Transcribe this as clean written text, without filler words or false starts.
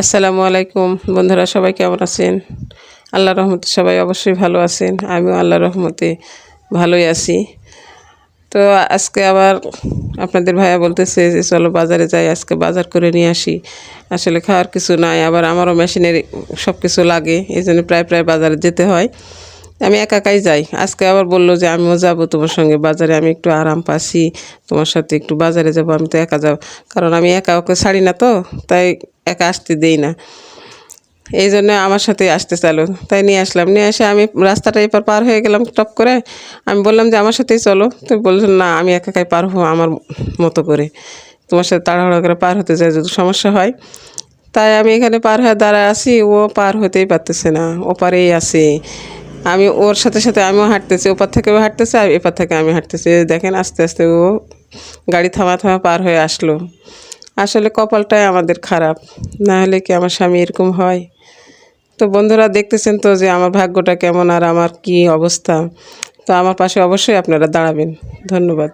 আসসালামু আলাইকুম বন্ধুরা, সবাই কেমন আছেন? আল্লাহর রহমতে সবাই অবশ্যই ভালো আছেন। আমিও আল্লাহর রহমতে ভালোই আছি। তো আজকে আবার আপনাদের ভাইয়া বলতেছে যে চলো বাজারে যাই, আজকে বাজার করে নিয়ে আসি। আসলে খাওয়ার কিছু নাই, আবার আমারও মেশিনের সব কিছু লাগে, এই জন্য প্রায় প্রায় বাজারে যেতে হয়। আমি একা একাই যাই। আজকে আবার বললো যে আমিও যাব তোমার সঙ্গে বাজারে, আমি একটু আরাম পাচ্ছি, তোমার সাথে একটু বাজারে যাব। আমি তো একা যাব, কারণ আমি একা ওকে ছাড়ি না, তো তাই একা আসতে দেই না। এই জন্য আমার সাথে আসতে চালো, তাই নিয়ে আসলাম। নিয়ে এসে আমি রাস্তাটা এবার পার হয়ে গেলাম টপ করে। আমি বললাম যে আমার সাথেই চলো, তো বলছেন না আমি একা একাই পার হবো আমার মতো করে, তোমার সাথে তাড়াহুড়ো করে পার হতে যায় যদি সমস্যা হয়। তাই আমি এখানে পার হয়ে দাঁড়ায় আছি, ও পার হতেই পারতেছে না, ওপারেই আছে। আমি ওর সাথে সাথে আমিও হাঁটতেছি, ওপার থেকে ও হাঁটতেছে আর এপার থেকে আমি হাঁটতেছি। দেখেন আস্তে আস্তে ও গাড়ি থামা থামা পার হয়ে আসলো। আসলে কপালটাই আমাদের খারাপ, না হলে কি আমার স্বামী এরকম হয়? তো বন্ধুরা, দেখতেছেন তো যে আমার ভাগ্যটা কেমন আর আমার কি অবস্থা। তো আমার পাশে অবশ্যই আপনারা দাঁড়াবেন। ধন্যবাদ।